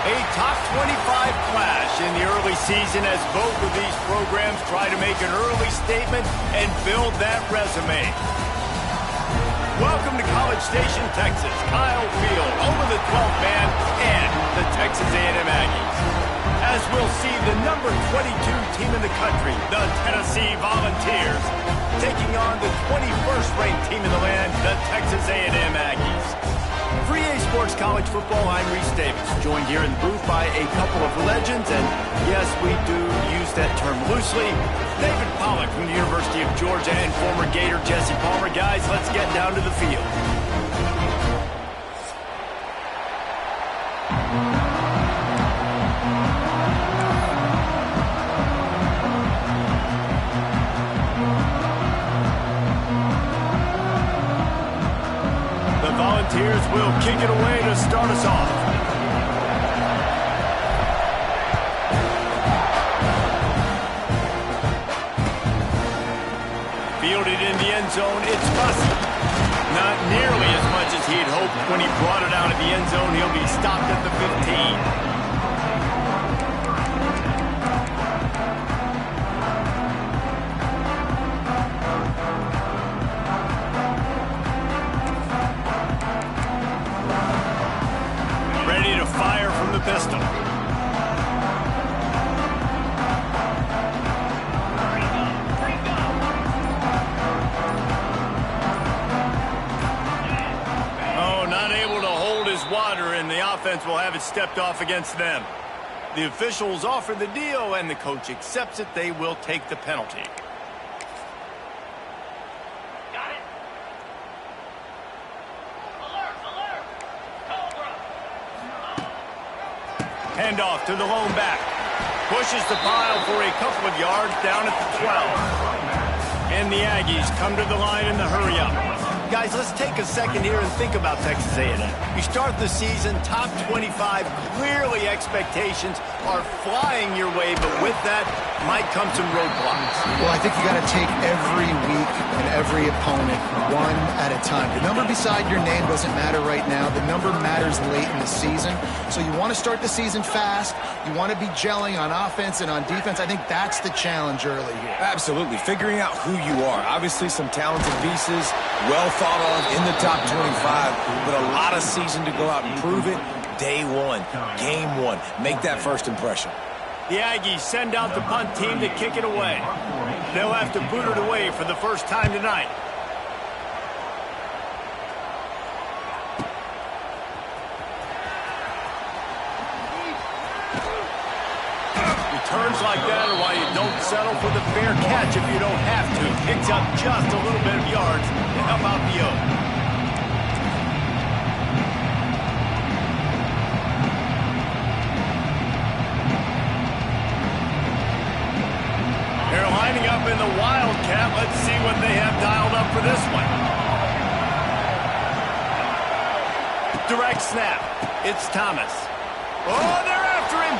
A top 25 clash in the early season as both of these programs try to make an early statement and build that resume. Welcome to College Station, Texas. Kyle Field over the 12th man and the Texas A&M Aggies. As we'll see, the number 22 team in the country, the Tennessee Volunteers, taking on the 21st ranked team in the land, the Texas A&M Aggies. For EA Sports College Football, I'm Reese Davis, joined here in the booth by a couple of legends, and yes, we do use that term loosely. David Pollack from the University of Georgia and former Gator Jesse Palmer. Guys, let's get down to the field. Volunteers will kick it away to start us off. Fielded in the end zone, it's Bussey. Not nearly as much as he'd hoped when he brought it out of the end zone. He'll be stopped at the 15. Fire from the pistol. Oh, not able to hold his water, and the offense will have it stepped off against them. The officials offer the deal, and the coach accepts it. They will take the penalty. Handoff to the lone back. Pushes the pile for a couple of yards down at the 12. And the Aggies come to the line in the hurry-up. Guys, let's take a second here and think about Texas A&M. You start the season top 25. Clearly expectations are flying your way, but with that might come some roadblocks. Well, I think you got to take every week and every opponent one at a time. The number beside your name doesn't matter right now. The number matters late in the season. So you want to start the season fast. You want to be gelling on offense and on defense. I think that's the challenge early here. Absolutely. Figuring out who you are. Obviously some talented pieces, well thought of in the top 25, but a lot of season to go out and prove it. Day one, game one. Make that first impression. The Aggies send out the punt team to kick it away. They'll have to boot it away for the first time tonight. Returns like that are why you don't settle for the fair catch if you don't have to. Picks up just a little bit of yards to help out the O. They're lining up in the Wildcat. Let's see what they have dialed up for this one. Direct snap. It's Thomas. Oh, they're after him.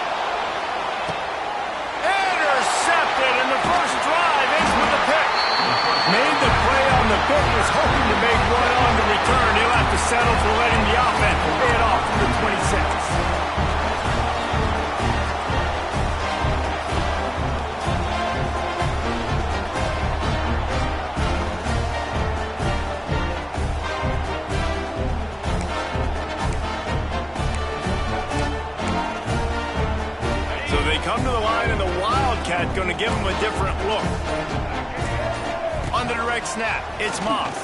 Intercepted, and the first drive ends with a pick. Made the play on the pick, was hoping to make one on the return. He'll have to settle for letting the offense pay it off from the 26. Come to the line, and the Wildcat going to give him a different look. On the direct snap, it's Moss.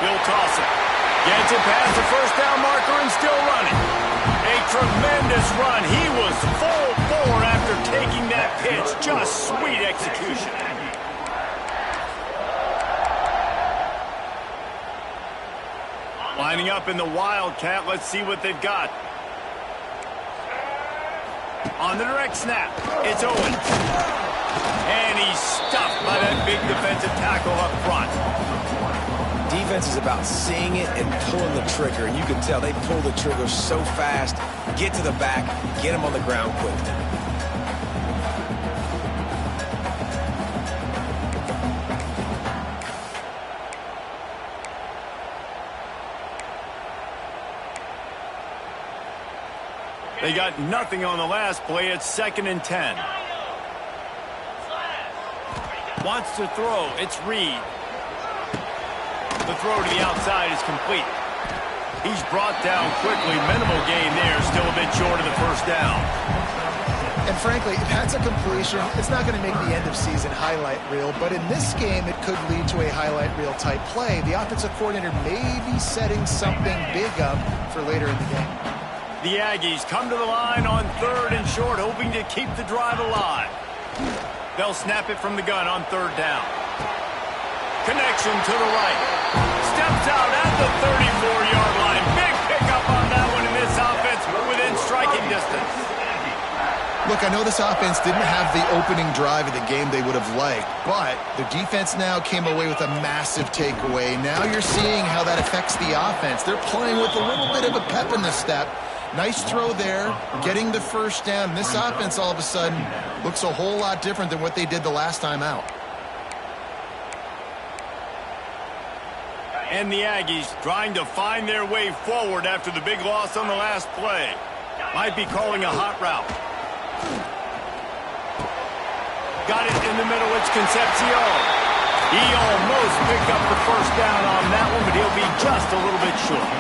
He'll toss it. Gets it past the first down marker and still running. A tremendous run. He was full bore after taking that pitch. Just sweet execution. Lining up in the Wildcat. Let's see what they've got. On the direct snap, it's Owens. And he's stuffed by that big defensive tackle up front. Defense is about seeing it and pulling the trigger. And you can tell they pull the trigger so fast, get to the back, get him on the ground quickly. They got nothing on the last play. It's 2nd and 10. Wants to throw. It's Reed. The throw to the outside is complete. He's brought down quickly. Minimal gain there. Still a bit short of the first down. And frankly, if that's a completion, it's not going to make the end of season highlight reel. But in this game, it could lead to a highlight reel type play. The offensive coordinator may be setting something big up for later in the game. The Aggies come to the line on 3rd and short, hoping to keep the drive alive. They'll snap it from the gun on 3rd down. Connection to the right. Steps out at the 34-yard line. Big pickup on that one in this offense within striking distance. Look, I know this offense didn't have the opening drive of the game they would have liked, but the defense now came away with a massive takeaway. Now you're seeing how that affects the offense. They're playing with a little bit of a pep in the step. Nice throw there, getting the first down. This offense all of a sudden looks a whole lot different than what they did the last time out. And the Aggies trying to find their way forward after the big loss on the last play. Might be calling a hot route. Got it in the middle. It's Concepcion. He almost picked up the first down on that one, but he'll be just a little bit short.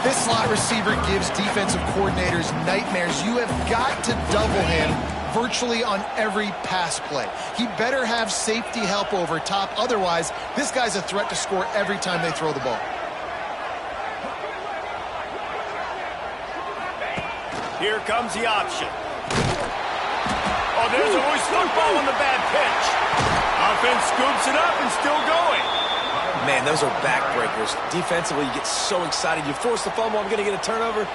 This slot receiver gives defensive coordinators nightmares. You have got to double him virtually on every pass play. He better have safety help over top. Otherwise, this guy's a threat to score every time they throw the ball. Here comes the option. Oh, there's always football on the bad pitch. Offense scoops it up and still going. Man, those are backbreakers. Defensively, you get so excited. You force the fumble, I'm going to get a turnover,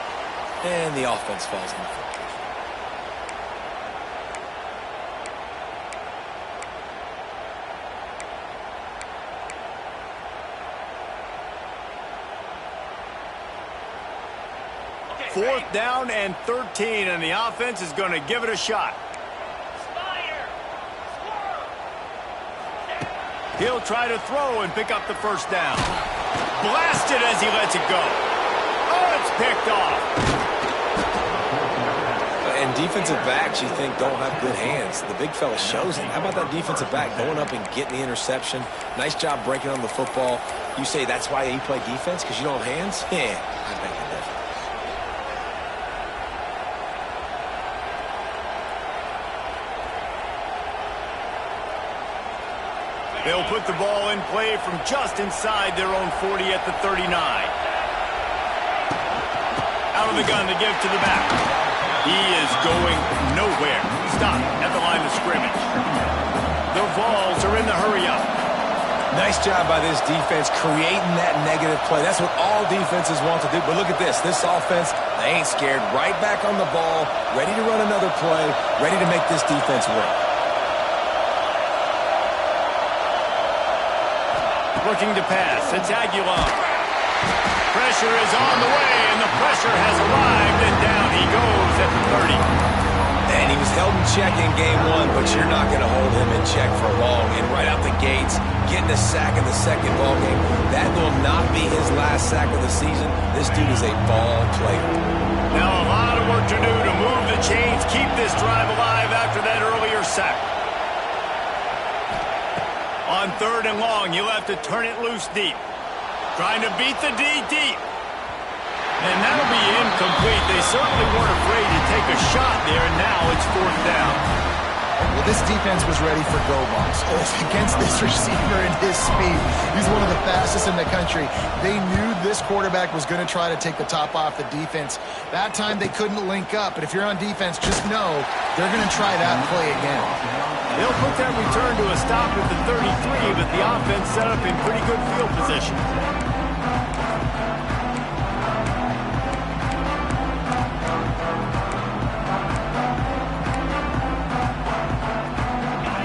and the offense falls in. Fourth down and 13, and the offense is going to give it a shot. He'll try to throw and pick up the first down. Blasted as he lets it go. Oh, it's picked off. And defensive backs, you think, don't have good hands. The big fella shows it. How about that defensive back going up and getting the interception? Nice job breaking on the football. You say that's why you play defense, because you don't have hands? Yeah, I think it does. They'll put the ball in play from just inside their own 40 at the 39. Out of the gun to give to the back. He is going nowhere. Stop at the line of scrimmage. The Vols are in the hurry-up. Nice job by this defense creating that negative play. That's what all defenses want to do. But look at this. This offense, they ain't scared. Right back on the ball, ready to run another play, ready to make this defense work. Looking to pass. It's Aguilar. Pressure is on the way, and the pressure has arrived, and down he goes at the 30. And he was held in check in game one, but you're not going to hold him in check for long. And right out the gates, getting a sack in the second ball game. That will not be his last sack of the season. This dude is a ball player. Now a lot of work to do to move the chains, keep this drive alive after that earlier sack. On 3rd and long, you'll have to turn it loose deep. Trying to beat the D deep. And that'll be incomplete. They certainly weren't afraid to take a shot there, and now it's 4th down. Well, this defense was ready for go balls against this receiver and his speed. He's one of the fastest in the country. They knew this quarterback was going to try to take the top off the defense. That time they couldn't link up, but if you're on defense, just know they're going to try that play again. They'll put that return to a stop at the 33, but the offense set up in pretty good field position.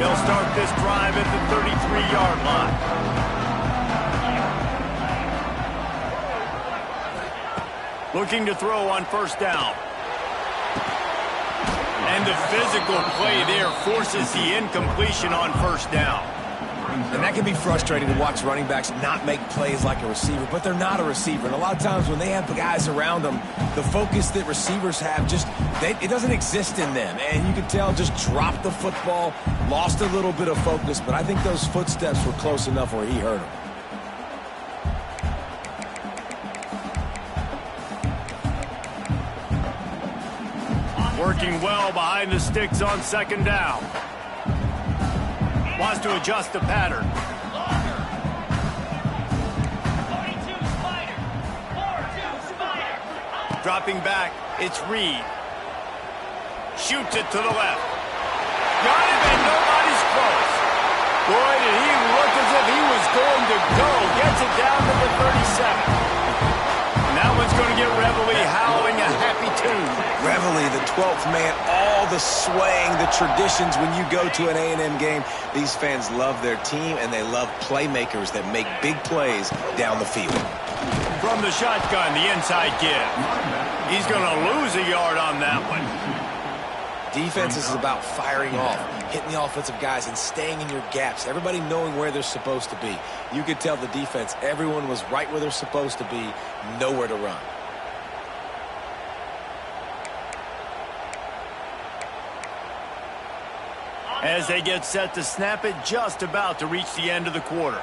They'll start this drive at the 33-yard line. Looking to throw on 1st down. And the physical play there forces the incompletion on 1st down. And that can be frustrating to watch running backs not make plays like a receiver, but they're not a receiver. And a lot of times when they have the guys around them, the focus that receivers have it doesn't exist in them. And you can tell just dropped the football, lost a little bit of focus, but I think those footsteps were close enough where he heard them. Working well behind the sticks on second down. Wants to adjust the pattern. Dropping back, it's Reed. Shoots it to the left. Got it, and nobody's close. Boy, did he look as if he was going to go. Gets it down to the 37. And that one's going to get Reveille howling a happy tune. Reveille, the 12th man, all the swaying, the traditions when you go to an A&M game. These fans love their team, and they love playmakers that make big plays down the field. From the shotgun, the inside give. He's going to lose a yard on that one. Defense is about firing off, hitting the offensive guys, and staying in your gaps. Everybody knowing where they're supposed to be. You could tell the defense, everyone was right where they're supposed to be, nowhere to run. As they get set to snap it, just about to reach the end of the quarter.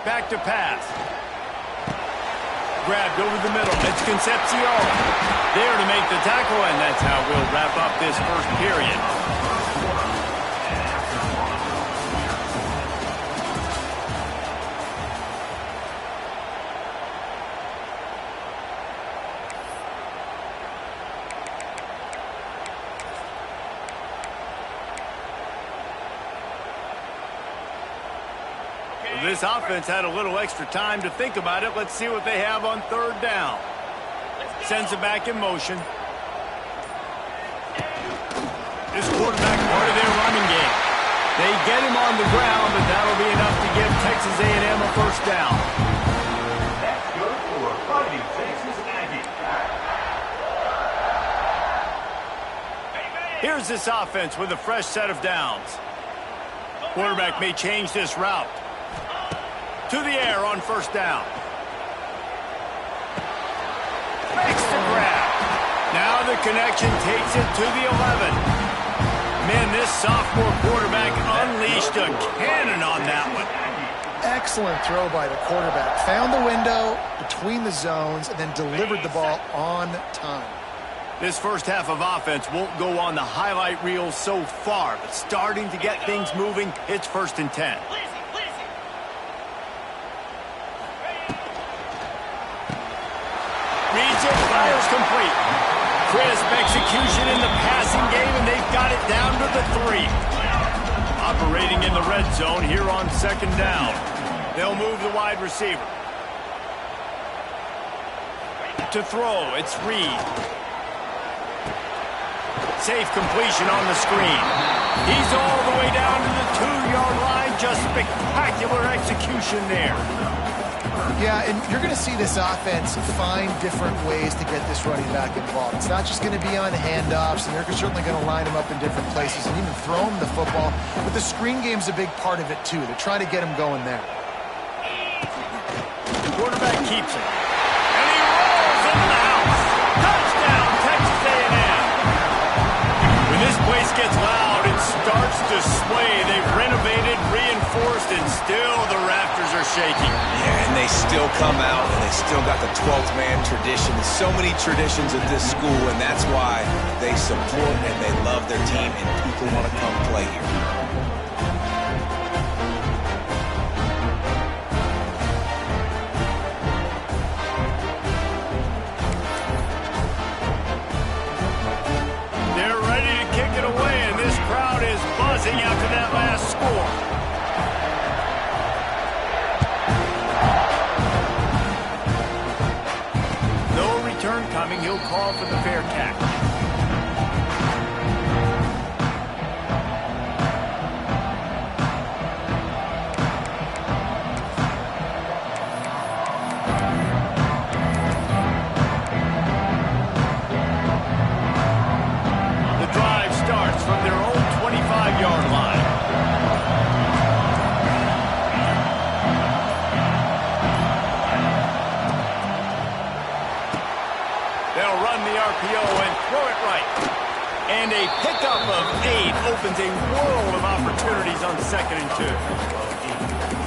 Back to pass. Grabbed over the middle. It's Concepcion. There to make the tackle, and that's how we'll wrap up this first period. This offense had a little extra time to think about it. Let's see what they have on third down. Sends it back in motion. This quarterback part of their running game. They get him on the ground, but that'll be enough to give Texas A&M a first down. That's good for a Fighting Texas Aggie. Here's this offense with a fresh set of downs. Quarterback may change this route. To the air on first down. Makes the grab. Now the connection takes it to the 11. Man, this sophomore quarterback unleashed a cannon on that one. Excellent throw by the quarterback. Found the window between the zones and then delivered the ball on time. This first half of offense won't go on the highlight reel so far, but starting to get things moving, it's 1st and 10. Reads it, fires complete. Crisp execution in the passing game, and they've got it down to the 3. Operating in the red zone here on second down. They'll move the wide receiver. To throw, it's Reed. Safe completion on the screen. He's all the way down to the 2-yard line. Just spectacular execution there. Yeah, and you're going to see this offense find different ways to get this running back involved. It's not just going to be on handoffs, and they're certainly going to line him up in different places and even throw him the football. But the screen game's a big part of it, too. They're trying to get him going there. The quarterback keeps it. And he rolls into the house. Touchdown, Texas A&M. When this place gets loud, it starts to sway. They've renovated, reinforced, and still the rafters are shaking. Yeah, and they still come out, and they still got the 12th man tradition. So many traditions at this school, and that's why they support and they love their team, and people want to come play here. After that last score. No return coming. He'll call for the fair catch. The drive starts from their own 25-yard line. RPO and throw it right. And a pickup of 8 opens a world of opportunities on 2nd and 2.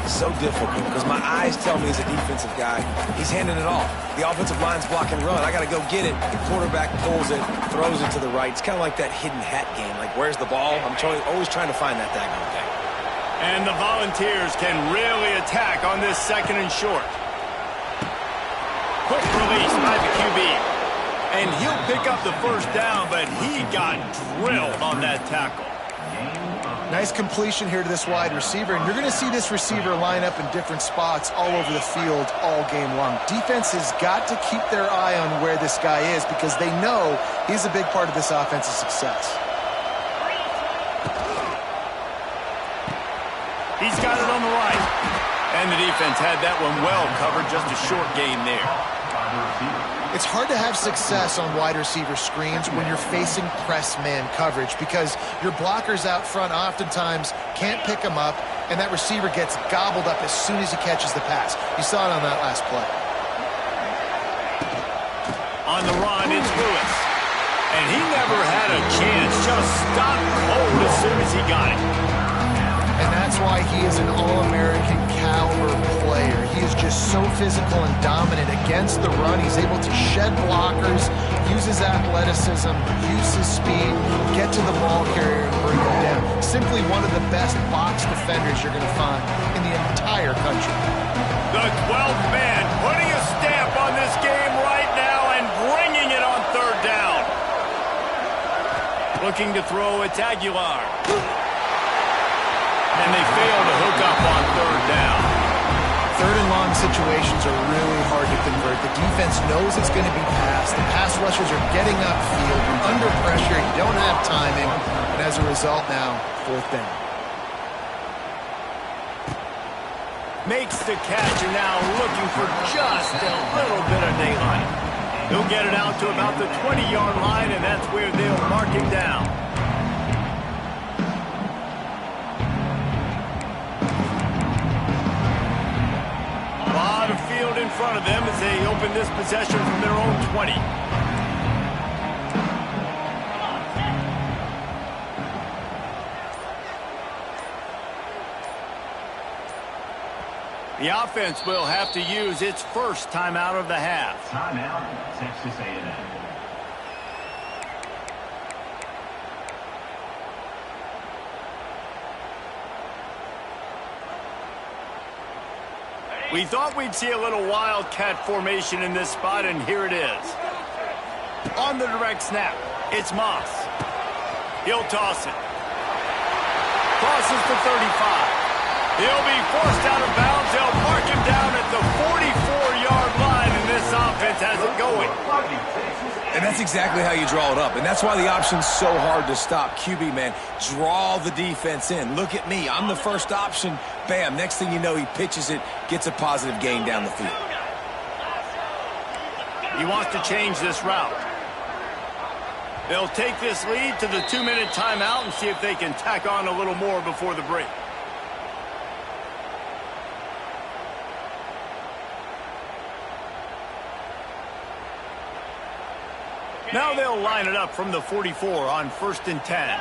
So difficult because my eyes tell me as a defensive guy, he's handing it off. The offensive line's block and run. I got to go get it. Quarterback pulls it, throws it to the right. It's kind of like that hidden hat game. Like, where's the ball? I'm always trying to find that daggone thing. And the Volunteers can really attack on this 2nd and short. Quick release by the QB. And he'll pick up the first down, but he got drilled on that tackle. Nice completion here to this wide receiver, and you're going to see this receiver line up in different spots all over the field all game long. Defense has got to keep their eye on where this guy is because they know he's a big part of this offense's success. He's got it on the right. And the defense had that one well covered, just a short gain there. It's hard to have success on wide receiver screens when you're facing press man coverage because your blockers out front oftentimes can't pick them up, and that receiver gets gobbled up as soon as he catches the pass. You saw it on that last play. On the run, it's Lewis. And he never had a chance, just stopped cold as soon as he got it. And that's why he is an All-American caliber player. He is just so physical and dominant against the run. He's able to shed blockers, use his athleticism, use his speed, get to the ball carrier and bring him down. Simply one of the best box defenders you're going to find in the entire country. The 12th man putting a stamp on this game right now and bringing it on 3rd down. Looking to throw, it's Aguilar. And they fail to hook up on 3rd down. 3rd and long situations are really hard to convert. The defense knows it's going to be passed. The pass rushers are getting upfield. You're under pressure. You don't have timing. And as a result now, 4th down. Makes the catch and now looking for just a little bit of daylight. He'll get it out to about the 20-yard line, and that's where they'll mark him down. In front of them as they open this possession from their own 20. The offense will have to use its first timeout of the half. Timeout, Texas A&M. We thought we'd see a little wildcat formation in this spot, and here it is. On the direct snap, it's Moss. He'll toss it. Crosses the 35. He'll be forced out of bounds. They'll mark him down at the 44-yard line, and this offense has it going. And that's exactly how you draw it up. And that's why the option's so hard to stop. QB, man, draw the defense in. Look at me. I'm the first option. Bam. Next thing you know, he pitches it, gets a positive gain down the field. He wants to change this route. They'll take this lead to the 2-minute timeout and see if they can tack on a little more before the break. Now they'll line it up from the 44 on 1st and 10.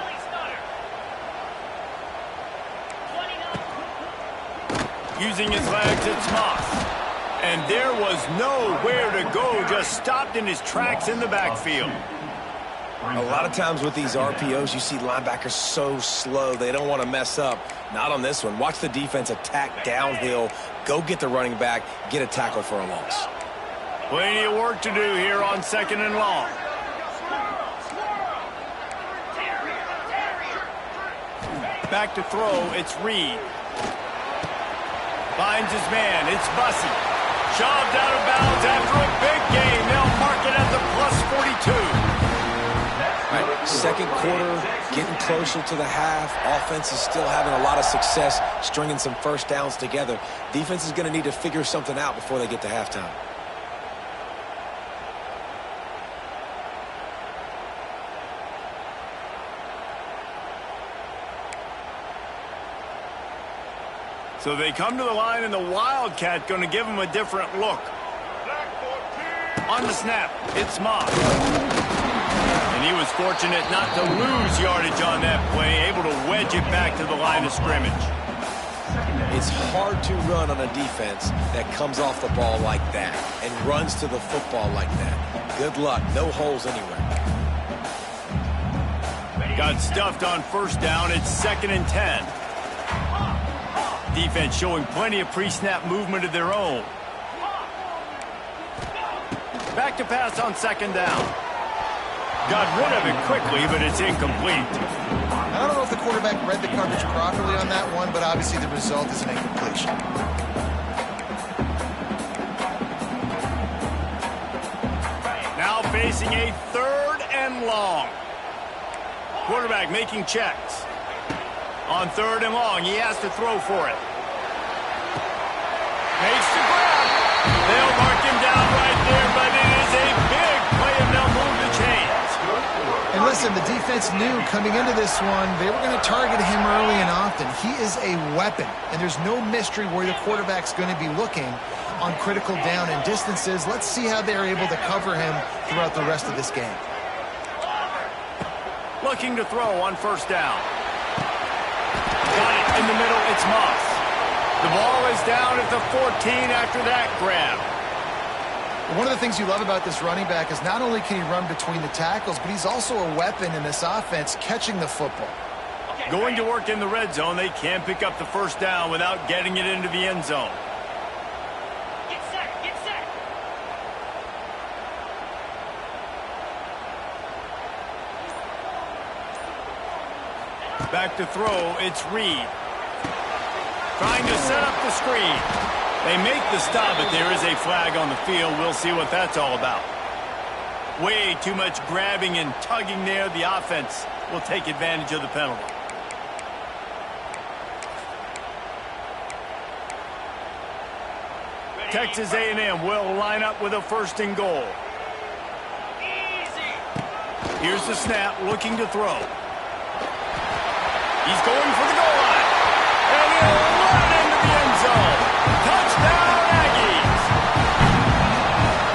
Using his legs, it's Moss. And there was nowhere to go, just stopped in his tracks in the backfield. A lot of times with these RPOs, you see linebackers so slow, they don't want to mess up. Not on this one. Watch the defense attack downhill, go get the running back, get a tackle for a loss. Plenty of work to do here on 2nd and long. Back to throw, it's Reed. Finds his man, it's Bussey. Shoved out of bounds after a big gain. They'll mark it at the +42. All right, 2nd quarter, getting closer to the half. Offense is still having a lot of success stringing some first downs together. Defense is going to need to figure something out before they get to halftime. So they come to the line, and the Wildcat going to give them a different look. On the snap, it's Moss. And he was fortunate not to lose yardage on that play, able to wedge it back to the line of scrimmage. It's hard to run on a defense that comes off the ball like that and runs to the football like that. Good luck. No holes anywhere. Got stuffed on first down. It's 2nd and 10. Defense showing plenty of pre-snap movement of their own. Back to pass on 2nd down. Got rid of it quickly, but it's incomplete. I don't know if the quarterback read the coverage properly on that one, but obviously the result is an incompletion. Now facing a 3rd and long. Quarterback making checks. On 3rd and long, he has to throw for it. Makes the grab. They'll mark him down right there, but it is a big play, and they'll move the chains. And listen, the defense knew coming into this one, they were going to target him early and often. He is a weapon, and there's no mystery where the quarterback's going to be looking on critical down and distances. Let's see how they're able to cover him throughout the rest of this game. Looking to throw on 1st down. Got it in the middle, it's Moss. The ball is down at the 14 after that grab. One of the things you love about this running back is not only can he run between the tackles, but he's also a weapon in this offense catching the football. Going to work in the red zone, they can't pick up the 1st down without getting it into the end zone. Get set, get set. Back to throw, it's Reed. Trying to set up the screen. They make the stop, but there is a flag on the field. We'll see what that's all about. Way too much grabbing and tugging there. The offense will take advantage of the penalty. Texas A&M will line up with a 1st and goal. Easy. Here's the snap, looking to throw. He's going for the goal line. And he'll run into the end zone. Touchdown, Aggies.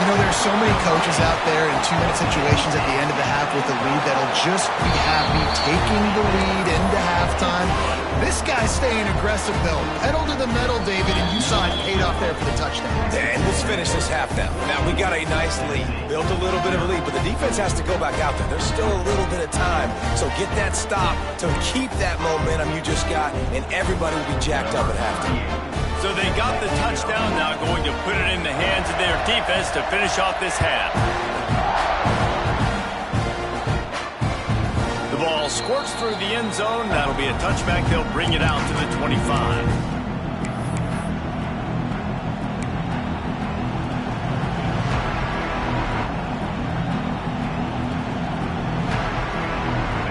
You know, there's so many coaches out there in 2-minute situations at the end of the half with the lead that'll just be happy taking the lead into halftime. This guy's staying aggressive, though. Pedal to the metal, David, and you saw it paid off there for the touchdown. And let's finish this half now. Now, we got a nice lead. Built a little bit of a lead, but the defense has to go back out there. There's still a little bit of time. So get that stop to keep that momentum you just got, and everybody will be jacked up at halftime. So they got the touchdown, now going to put it in the hands of their defense to finish off this half. The ball squirts through the end zone. That'll be a touchback. They'll bring it out to the 25.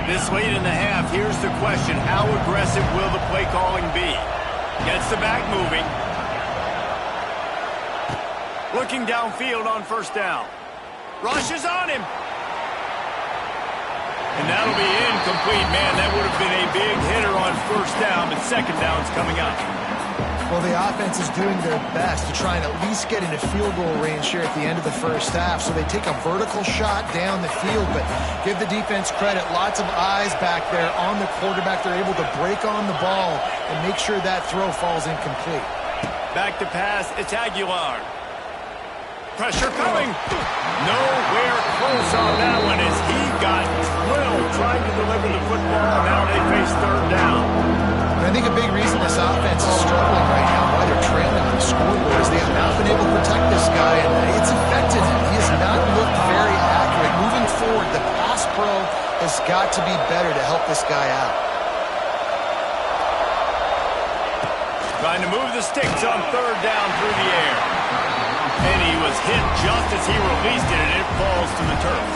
This late in the half, here's the question. How aggressive will the play calling be? Gets the back moving. Looking downfield on 1st down. Rushes on him. And that'll be incomplete. Man, that would have been a big hitter on 1st down, but 2nd down's coming up. Well, the offense is doing their best to try and at least get into field goal range here at the end of the 1st half. So they take a vertical shot down the field, but give the defense credit. Lots of eyes back there on the quarterback. They're able to break on the ball and make sure that throw falls incomplete. Back to pass, it's Aguilar. Pressure coming. Nowhere close on that one as he got drilled trying to deliver the football. Now they face 3rd down. And I think a big reason this offense is struggling right now, why they're trailing on the scoreboard, is they have not been able to protect this guy, and it's affected him. He has not looked very accurate. Moving forward, the pass pro has got to be better to help this guy out. Trying to move the sticks on 3rd down through the air. And he was hit just as he released it, and it falls to the turf.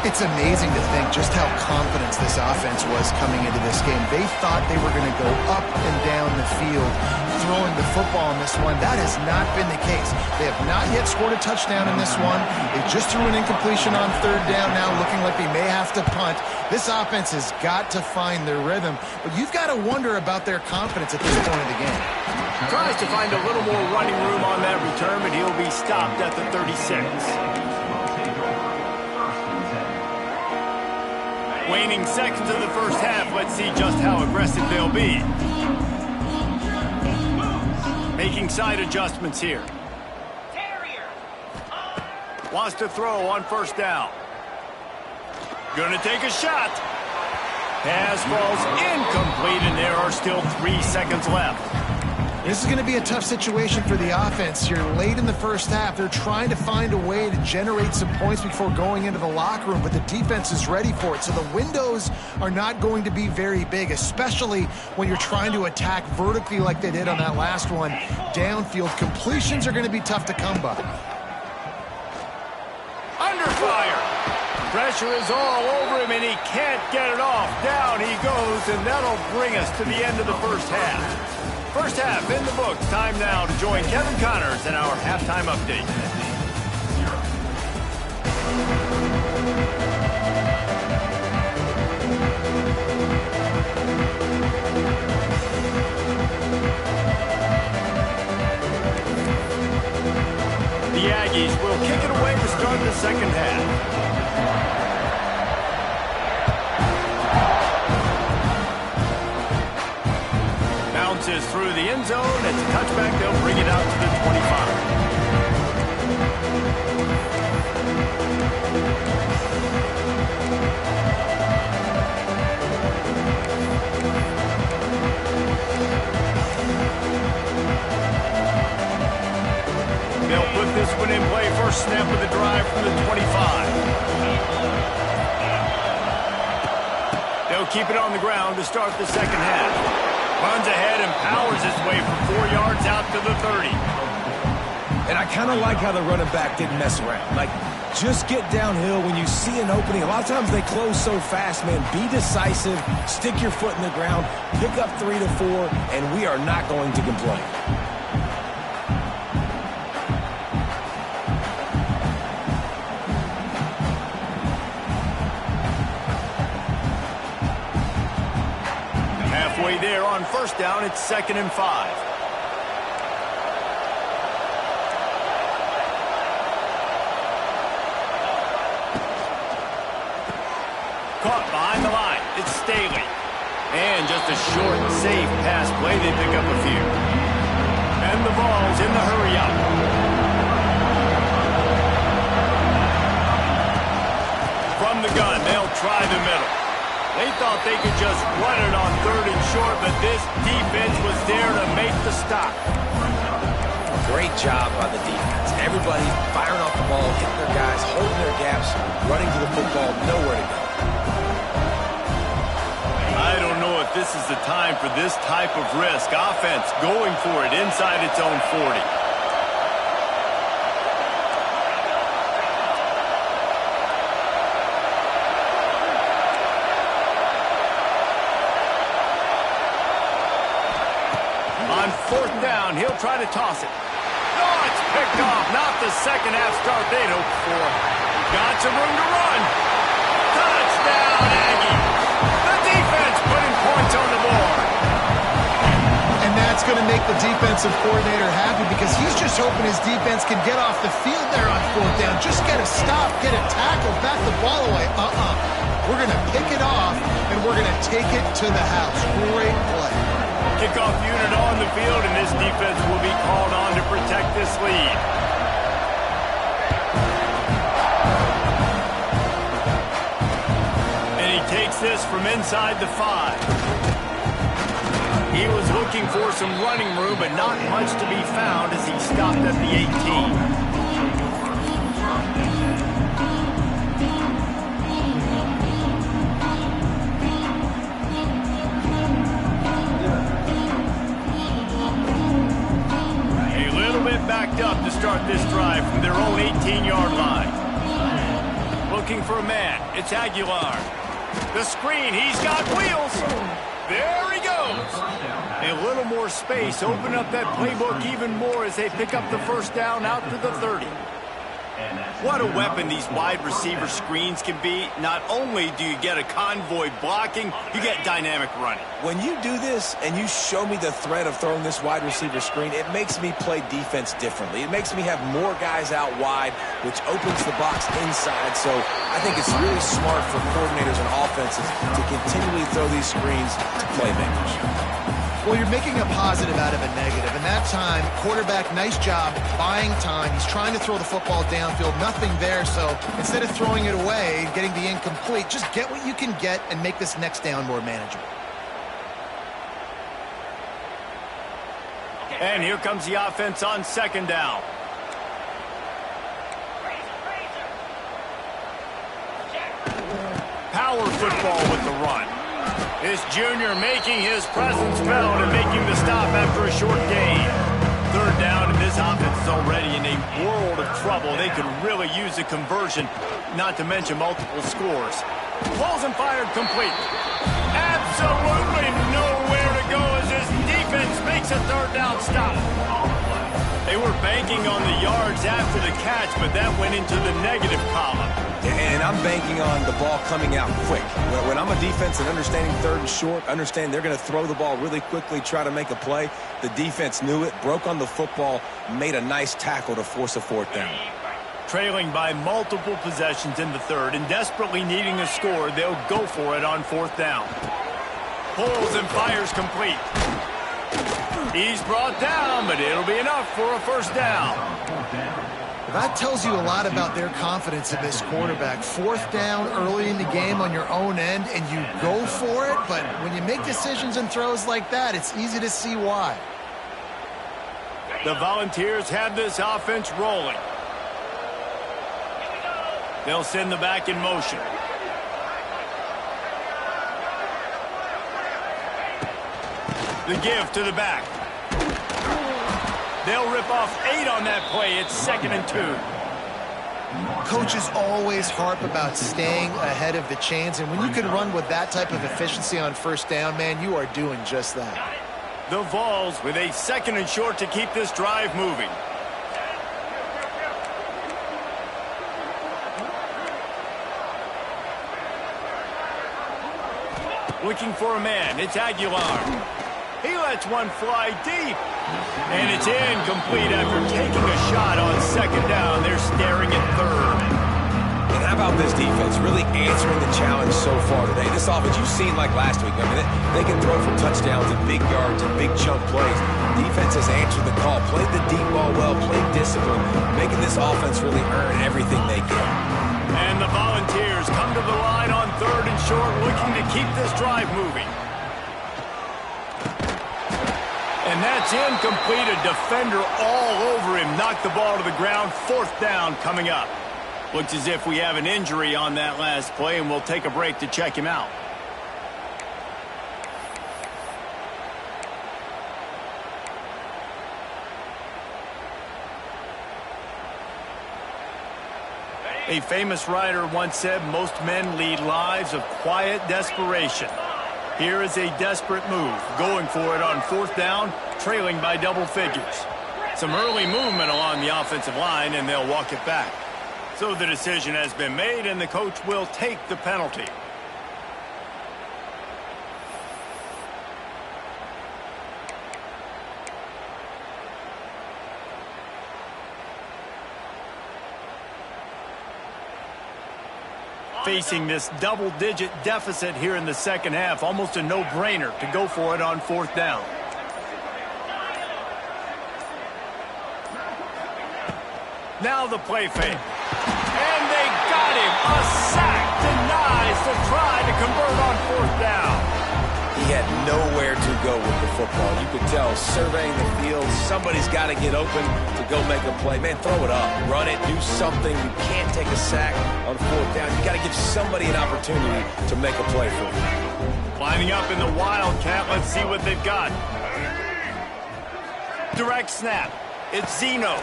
It's amazing to think just how confident this offense was coming into this game. They thought they were going to go up and down the field throwing the football in this one. That has not been the case. They have not yet scored a touchdown in this one. They just threw an incompletion on 3rd down now, looking like they may have to punt. This offense has got to find their rhythm, but you've got to wonder about their confidence at this point of the game. Tries to find a little more running room on that return, but he'll be stopped at the 36. Waning seconds of the first half. Let's see just how aggressive they'll be. Making side adjustments here. Wants to throw on first down. Gonna take a shot. Pass falls incomplete, and there are still 3 seconds left. This is going to be a tough situation for the offense here. Late in the first half, they're trying to find a way to generate some points before going into the locker room, but the defense is ready for it. So the windows are not going to be very big, especially when you're trying to attack vertically like they did on that last one. Downfield completions are going to be tough to come by. Under fire. Pressure is all over him, and he can't get it off. Down he goes, and that'll bring us to the end of the first half. First half in the books. Time now to join Kevin Connors in our halftime update. The Aggies will kick it away to start the second half. Bounces through the end zone. It's a touchback. They'll bring it out to the 25. They'll put this one in play. First snap of the drive from the 25. They'll keep it on the ground to start the second half. Runs ahead and powers his way for 4 yards out to the 30. And I kind of like how the running back didn't mess around. Like, just get downhill when you see an opening. A lot of times they close so fast, man. Be decisive, stick your foot in the ground, pick up 3 to 4, and we are not going to complain. There on first down, it's 2nd and 5. Caught behind the line. It's Staley. And just a short, safe pass play. They pick up a few. And the ball's in the hurry up. From the gun, they'll try the middle. They thought they could just run it on 3rd and short, but this defense was there to make the stop. Great job by the defense. Everybody firing off the ball, hitting their guys, holding their gaps, running to the football, nowhere to go. I don't know if this is the time for this type of risk. Offense going for it inside its own 40. On 4th down, he'll try to toss it. No, it's picked off. Not the second half start they'd hoped for. Got some room to run. Touchdown, Aggie. The defense putting points on the board. And that's going to make the defensive coordinator happy because he's just hoping his defense can get off the field there on 4th down. Just get a stop, get a tackle, back the ball away. We're going to pick it off, and we're going to take it to the house. Great play. Kickoff unit on the field, and this defense will be called on to protect this lead. And he takes this from inside the 5. He was looking for some running room, but not much to be found as he stopped at the 18. Backed up to start this drive from their own 18-yard line. Looking for a man. It's Aguilar. The screen. He's got wheels. There he goes. A little more space. Open up that playbook even more as they pick up the first down out to the 30. What a weapon these wide receiver screens can be. Not only do you get a convoy blocking, you get dynamic running. When you do this and you show me the threat of throwing this wide receiver screen, it makes me play defense differently. It makes me have more guys out wide, which opens the box inside. So I think it's really smart for coordinators and offenses to continually throw these screens to playmakers. Well, you're making a positive out of a negative. And that time, quarterback, nice job buying time. He's trying to throw the football downfield. Nothing there. So instead of throwing it away, getting the incomplete, just get what you can get and make this next down more manageable. And here comes the offense on second down. Power football with the run. This junior making his presence felt and making the stop after a short gain. Third down, and this offense is already in a world of trouble. They could really use a conversion, not to mention multiple scores. Pulls and fired complete. Absolutely nowhere to go as this defense makes a third down stop. They were banking on the yards after the catch, but that went into the negative column. And I'm banking on the ball coming out quick. When I'm a defense and understanding third and short, understand they're going to throw the ball really quickly, try to make a play. The defense knew it, broke on the football, made a nice tackle to force a fourth down. Trailing by multiple possessions in the third and desperately needing a score, they'll go for it on fourth down. Pulls and fires complete. He's brought down, but it'll be enough for a first down. That tells you a lot about their confidence in this quarterback. Fourth down early in the game on your own end, and you go for it, but when you make decisions and throws like that, it's easy to see why. The Volunteers have this offense rolling. They'll send the back in motion. The give to the back. They'll rip off 8 on that play. It's 2nd and 2. Coaches always harp about staying ahead of the chains, and when you can run with that type of efficiency on first down, man, you are doing just that. The Vols with a 2nd and short to keep this drive moving. Looking for a man. It's Aguilar. He lets one fly deep. And it's incomplete after taking a shot on second down. They're staring at third. And how about this defense really answering the challenge so far today? This offense, you've seen like last week. I mean, they can throw for touchdowns and big yards and big chunk plays. Defense has answered the call, played the deep ball well, played discipline, making this offense really earn everything they get. And the Volunteers come to the line on third and short, looking to keep this drive moving. And that's incomplete. A defender all over him. Knocked the ball to the ground. Fourth down coming up. Looks as if we have an injury on that last play, and we'll take a break to check him out. A famous writer once said, most men lead lives of quiet desperation. Here is a desperate move, going for it on fourth down, trailing by double figures. Some early movement along the offensive line, and they'll walk it back. So the decision has been made, and the coach will take the penalty. Facing this double-digit deficit here in the second half, almost a no-brainer to go for it on fourth down. Now the play fake. And they got him. A sack denies the try to convert on fourth down. He had nowhere to go with the football. You could tell, surveying the field, somebody's got to get open to go make a play. Man, throw it up, run it, do something. You can't take a sack on fourth down. You got to give somebody an opportunity to make a play for you. Lining up in the Wildcat, let's see what they've got. Direct snap. It's Zeno.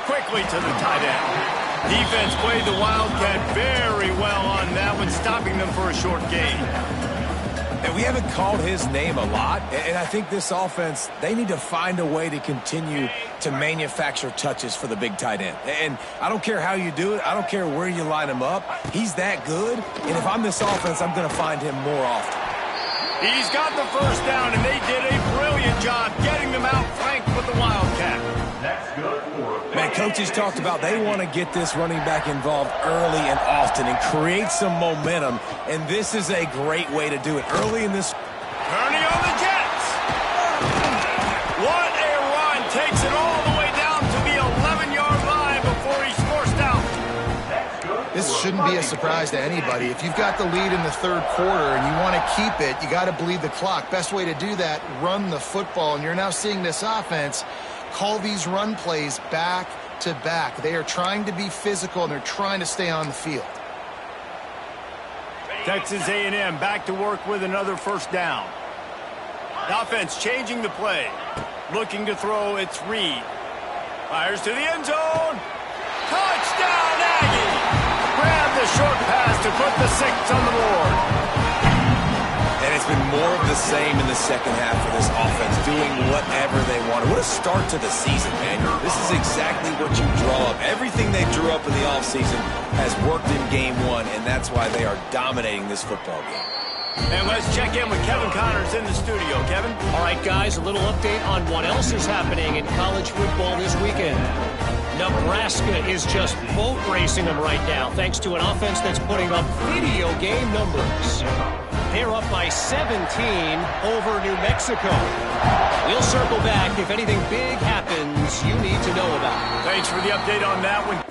Quickly to the tight end. Defense played the Wildcat very well on that one, stopping them for a short gain. And we haven't called his name a lot, and I think this offense, they need to find a way to continue to manufacture touches for the big tight end. And I don't care how you do it. I don't care where you line him up. He's that good, and if I'm this offense, I'm going to find him more often. He's got the first down, and they did a brilliant job getting them out flanked with the Wildcat. That's good for a Man, coaches talked about they want to get this running back involved early and often and create some momentum, and this is a great way to do it early in this. Kearney on the Jets. What a run. Takes it all the way down to the 11-yard line before he's forced out. This shouldn't be a surprise to anybody. If you've got the lead in the third quarter and you want to keep it, you got to bleed the clock. Best way to do that, run the football. And you're now seeing this offense call these run plays back to back. They are trying to be physical, and they're trying to stay on the field. Texas A&M back to work with another first down. The offense changing the play. Looking to throw, it's Reed. Fires to the end zone. Touchdown, Aggie! Grab the short pass to put the 6 on the board. And it's been more of the same in the second half for this offense, doing whatever they want. What a start to the season, man. This is exactly what you draw up. Everything they drew up in the offseason has worked in game one, and that's why they are dominating this football game. And let's check in with Kevin Connors in the studio. Kevin? All right, guys, a little update on what else is happening in college football this weekend. Nebraska is just boat racing them right now, thanks to an offense that's putting up video game numbers. They're up by 17 over New Mexico. We'll circle back if anything big happens you need to know about. Thanks for the update on that one.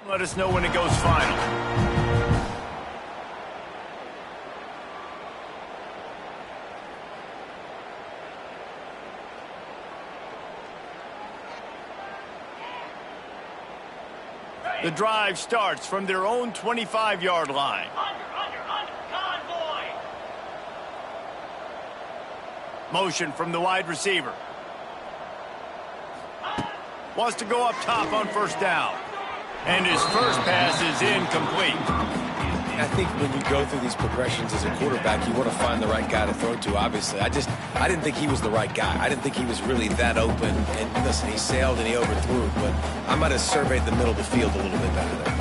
Let us know when it goes final. The drive starts from their own 25-yard line. Under, convoy. Motion from the wide receiver. Wants to go up top on first down. And his first pass is incomplete. I think when you go through these progressions as a quarterback, you want to find the right guy to throw to, obviously. I didn't think he was the right guy. I didn't think he was really that open. And listen, he sailed and he overthrew it, but I might have surveyed the middle of the field a little bit better there.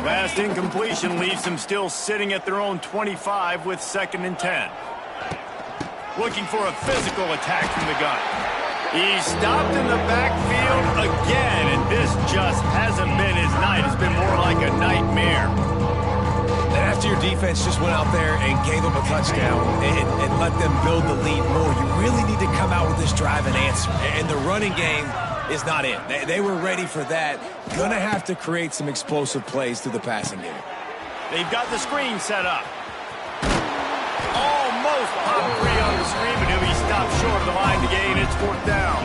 Last incompletion leaves them still sitting at their own 25 with 2nd and 10. Looking for a physical attack from the gun. He's stopped in the backfield again, and this just hasn't been his night. It's been more like a nightmare. And after your defense just went out there and gave them a touchdown and let them build the lead more, you really need to come out with this drive and answer. And the running game is not in. They were ready for that. Gonna have to create some explosive plays through the passing game. They've got the screen set up. Almost pop free on the screen, but he'll be stopped short of the line to gain. It's 4th down.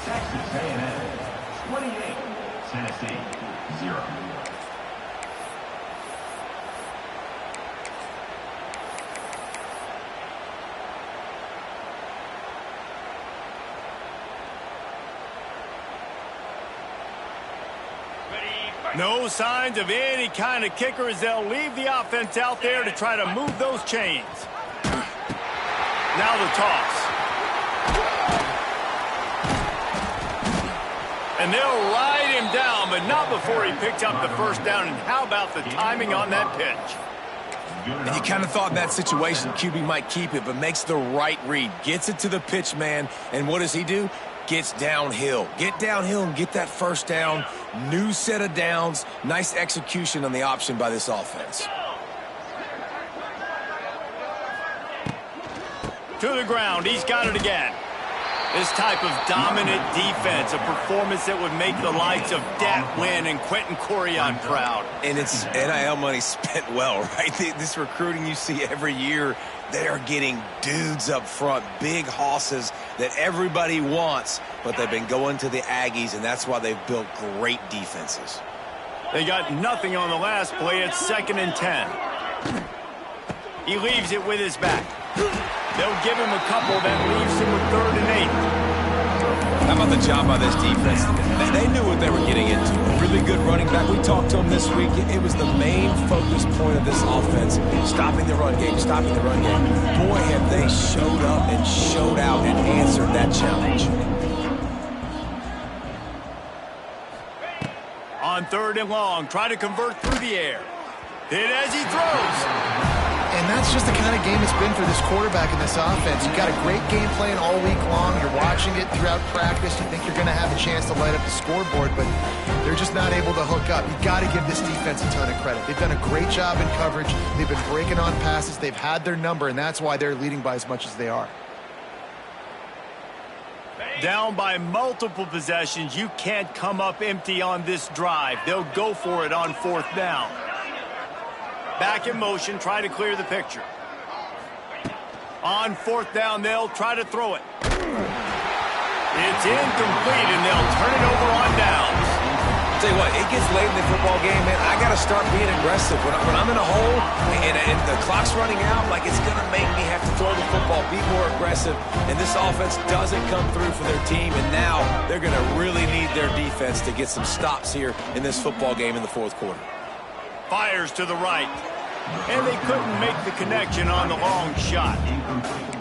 Texas A&M 28, Tennessee 0. No signs of any kind of kicker as they'll leave the offense out there to try to move those chains. Now the toss. And they'll ride him down, but not before he picked up the first down. And how about the timing on that pitch? And you kind of thought in that situation QB might keep it, but makes the right read. Gets it to the pitch man, and what does he do? Gets downhill. Get downhill and get that first down. New set of downs. Nice execution on the option by this offense. To the ground. He's got it again. This type of dominant defense, a performance that would make the likes of Dat Wynn and Quentin Corian proud. And it's NIL money spent well, right? This recruiting you see every year, they are getting dudes up front, big hosses that everybody wants, but they've been going to the Aggies, and that's why they've built great defenses. They got nothing on the last play. It's 2nd and 10. He leaves it with his back. They'll give him a couple that leaves him with 3rd and 8. How about the job by this defense? They knew what they were getting into. A really good running back. We talked to him this week. It was the main focus point of this offense, stopping the run game, stopping the run game. Boy, have they showed up and showed out and answered that challenge. On 3rd and long, try to convert through the air. Hit as he throws. And that's just the kind of game it's been for this quarterback in this offense. You've got a great game plan all week long. You're watching it throughout practice. You think you're going to have a chance to light up the scoreboard, but they're just not able to hook up. You've got to give this defense a ton of credit. They've done a great job in coverage. They've been breaking on passes. They've had their number, and that's why they're leading by as much as they are. Down by multiple possessions, you can't come up empty on this drive. They'll go for it on 4th down. Back in motion, try to clear the picture. On 4th down, they'll try to throw it. It's incomplete, and they'll turn it over on downs. Tell you what, it gets late in the football game, man. I got to start being aggressive. When I'm in a hole and the clock's running out, like it's going to make me have to throw the football, be more aggressive. And this offense doesn't come through for their team, and now they're going to really need their defense to get some stops here in this football game in the 4th quarter. Fires to the right. And they couldn't make the connection on the long shot.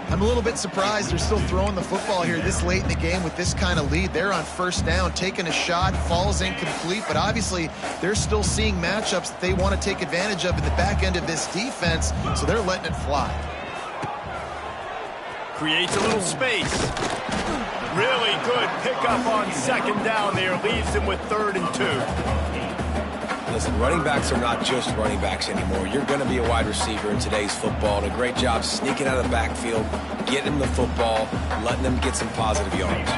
I'm a little bit surprised they're still throwing the football here this late in the game with this kind of lead. They're on 1st down, taking a shot, falls incomplete, but obviously they're still seeing matchups that they want to take advantage of in the back end of this defense, so they're letting it fly. Creates a little space. Really good pickup on 2nd down there. Leaves them with 3rd and 2. Listen, running backs are not just running backs anymore. You're going to be a wide receiver in today's football. And a great job sneaking out of the backfield, getting the football, letting them get some positive yards.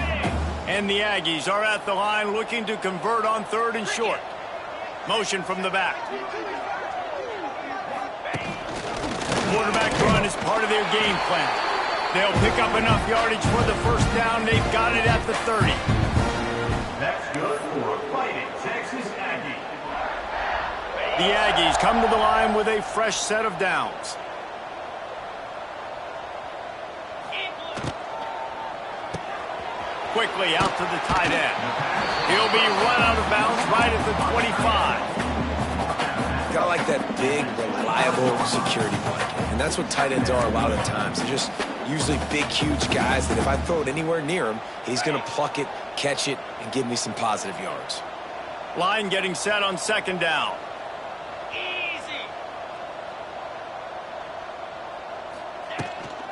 And the Aggies are at the line looking to convert on 3rd and short. Motion from the back. Quarterback run is part of their game plan. They'll pick up enough yardage for the 1st down. They've got it at the 30. That's good for a Fighting Texas Aggie. The Aggies come to the line with a fresh set of downs. Quickly out to the tight end. He'll be run out of bounds right at the 25. Got like that big, reliable security blanket. And that's what tight ends are a lot of times. They're just usually big, huge guys that if I throw it anywhere near him, he's going to pluck it, catch it, and give me some positive yards. Line getting set on 2nd down.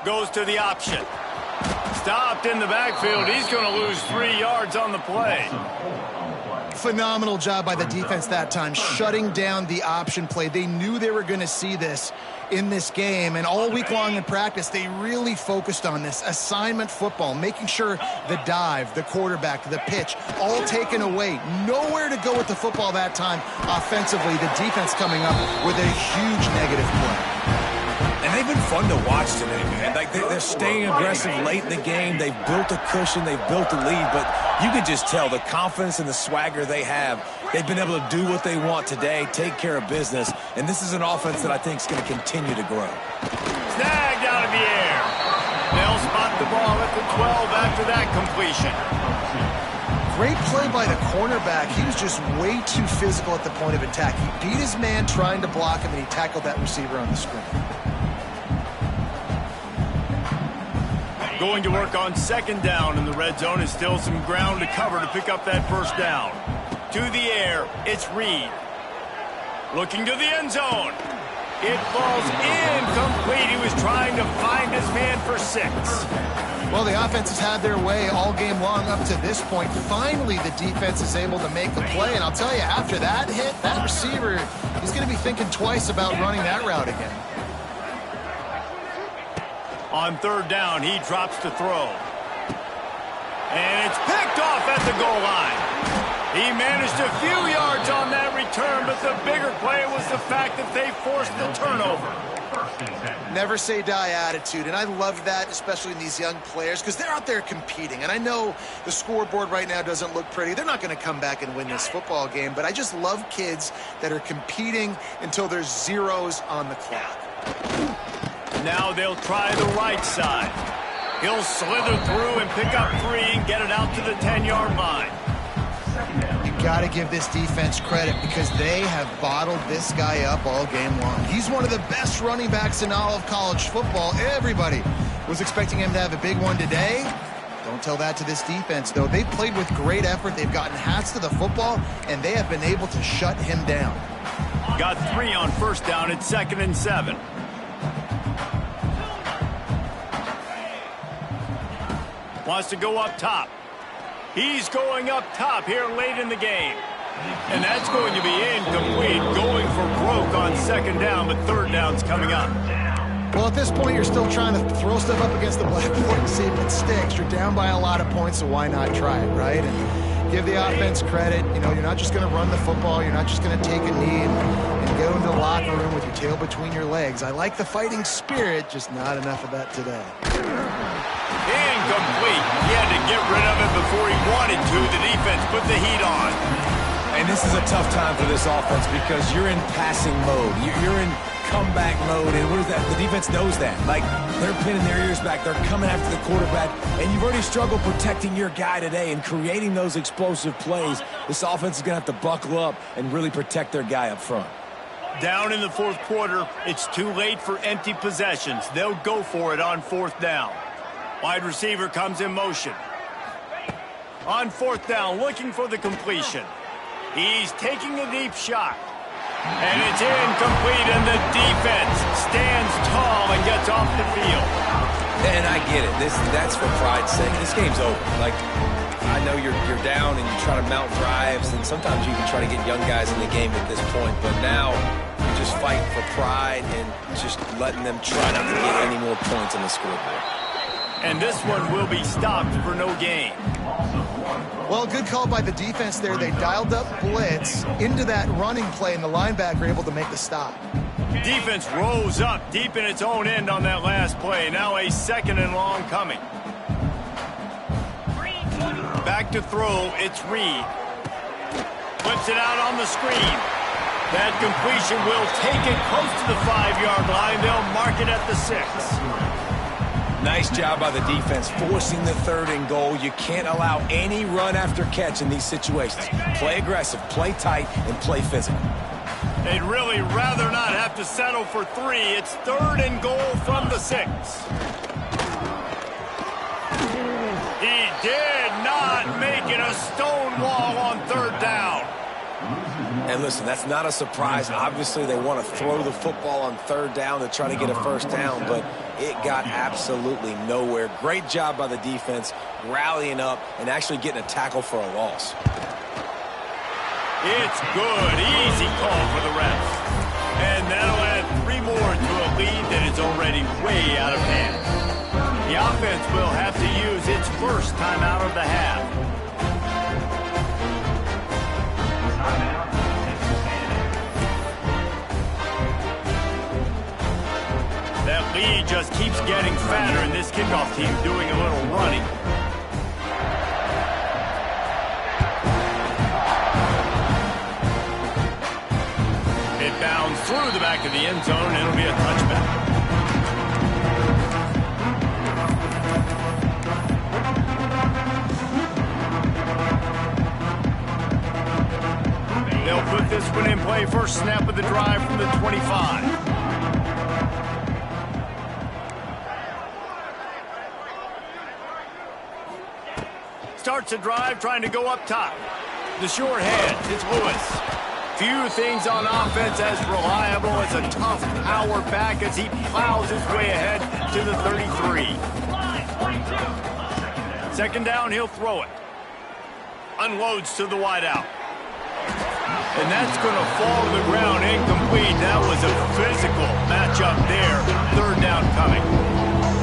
Goes to the option. Stopped in the backfield. He's going to lose 3 yards on the play. Phenomenal job by the defense that time, shutting down the option play. They knew they were going to see this in this game, and all week long in practice, they really focused on this assignment football, making sure the dive, the quarterback, the pitch, all taken away. Nowhere to go with the football that time offensively. The defense coming up with a huge negative play. And they've been fun to watch today, man. Like they're staying aggressive late in the game. They've built a cushion. They've built a lead. But you can just tell the confidence and the swagger they have. They've been able to do what they want today, take care of business. And this is an offense that I think is going to continue to grow. Snagged out of the air. They'll spot the ball at the 12 after that completion. Great play by the cornerback. He was just way too physical at the point of attack. He beat his man trying to block him, and he tackled that receiver on the screen. Going to work on 2nd down in the red zone is still some ground to cover to pick up that 1st down. To the air, it's Reed. Looking to the end zone. It falls incomplete. He was trying to find his man for 6. Well, the offense has had their way all game long up to this point. Finally, the defense is able to make the play. And I'll tell you, after that hit, that receiver, he's going to be thinking twice about running that route again. On 3rd down, he drops to throw. And it's picked off at the goal line. He managed a few yards on that return, but the bigger play was the fact that they forced the turnover. Never say die attitude, and I love that, especially in these young players, because they're out there competing. And I know the scoreboard right now doesn't look pretty. They're not going to come back and win this football game, but I just love kids that are competing until there's zeros on the clock. Now they'll try the right side. He'll slither through and pick up 3 and get it out to the 10-yard line. Got to give this defense credit because they have bottled this guy up all game long. He's one of the best running backs in all of college football. Everybody was expecting him to have a big one today. Don't tell that to this defense, though. They've played with great effort. They've gotten hats to the football, and they have been able to shut him down. Got 3 on first down at 2nd and 7. Wants to go up top. He's going up top here late in the game. And that's going to be incomplete. Going for broke on 2nd down, but 3rd down's coming up. Well, at this point, you're still trying to throw stuff up against the blackboard and see if it sticks. You're down by a lot of points, so why not try it, right? And give the offense credit. You know, you're not just going to run the football. You're not just going to take a knee and go into the locker room with your tail between your legs. I like the fighting spirit, just not enough of that today. Incomplete. He had to get rid of it before he wanted to. The defense put the heat on. And this is a tough time for this offense because you're in passing mode. You're in comeback mode, and what is that? The defense knows that. Like, they're pinning their ears back. They're coming after the quarterback, and you've already struggled protecting your guy today and creating those explosive plays. This offense is going to have to buckle up and really protect their guy up front. Down in the 4th quarter, it's too late for empty possessions. They'll go for it on 4th down. Wide receiver comes in motion. On 4th down, looking for the completion. He's taking a deep shot. And it's incomplete, and the defense stands tall and gets off the field. And I get it. That's for pride's sake. This game's over. Like, I know you're down and you try to mount drives, and sometimes you even try to get young guys in the game at this point. But now you're just fighting for pride and just letting them try not to get any more points on the scoreboard. And this one will be stopped for no gain. Well, good call by the defense there. They dialed up blitz into that running play, and the linebacker able to make the stop. Defense rose up deep in its own end on that last play. Now a 2nd and long coming. Back to throw, it's Reed. Flips it out on the screen. That completion will take it close to the 5-yard line. They'll mark it at the 6. Nice job by the defense forcing the 3rd and goal. You can't allow any run after catch in these situations. Play aggressive, play tight, and play physical. They'd really rather not have to settle for 3. It's 3rd and goal from the 6. He did not make it a stone wall on 3rd down. And listen, that's not a surprise. Obviously, they want to throw the football on 3rd down to try to get a 1st down, but it got absolutely nowhere. Great job by the defense, rallying up and actually getting a tackle for a loss. It's good. Easy call for the refs. And that'll add 3 more to a lead that is already way out of hand. The offense will have to use its first timeout of the half. That lead just keeps getting fatter, and this kickoff team doing a little running. It bounds through the back of the end zone, and it'll be a touchback. They'll put this one in play. First snap of the drive from the 25. Starts a drive trying to go up top. The short hand, it's Lewis. Few things on offense as reliable as a tough power back as he plows his way ahead to the 33. 2nd down, he'll throw it. Unloads to the wideout. And that's going to fall to the ground incomplete. That was a physical matchup there. 3rd down coming.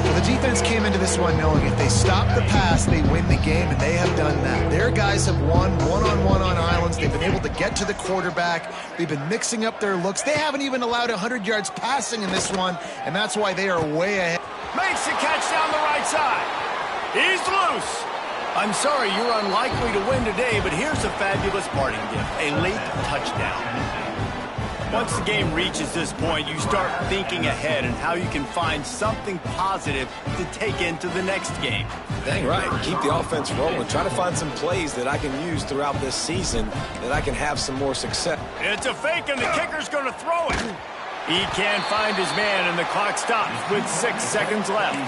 Well, the defense came into this one knowing if they stop the pass, they win the game, and they have done that. Their guys have won one-on-one on islands. They've been able to get to the quarterback. They've been mixing up their looks. They haven't even allowed 100 yards passing in this one, and that's why they are way ahead. Makes the catch down the right side. He's loose. I'm sorry, you're unlikely to win today, but here's a fabulous parting gift, a late touchdown. Once the game reaches this point, you start thinking ahead and how you can find something positive to take into the next game. Dang right. Keep the offense rolling. Try to find some plays that I can use throughout this season that I can have some more success. It's a fake, and the kicker's going to throw it. He can't find his man, and the clock stops with 6 seconds left.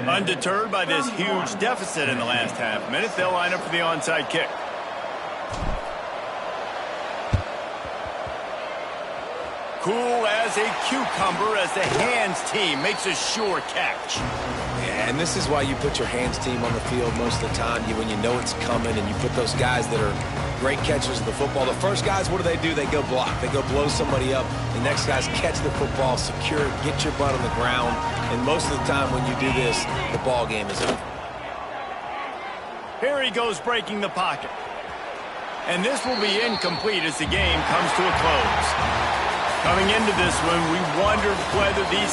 Undeterred by this huge deficit in the last half minute, they'll line up for the onside kick. Cool as a cucumber as the hands team makes a sure catch. Yeah, and this is why you put your hands team on the field most of the time, when you know it's coming, and you put those guys that are great catchers of the football. The first guys, what do? They go block. They go blow somebody up. The next guys catch the football, secure it, get your butt on the ground. And most of the time when you do this, the ball game is over. Here he goes breaking the pocket. And this will be incomplete as the game comes to a close. Coming into this one, we wondered whether these guys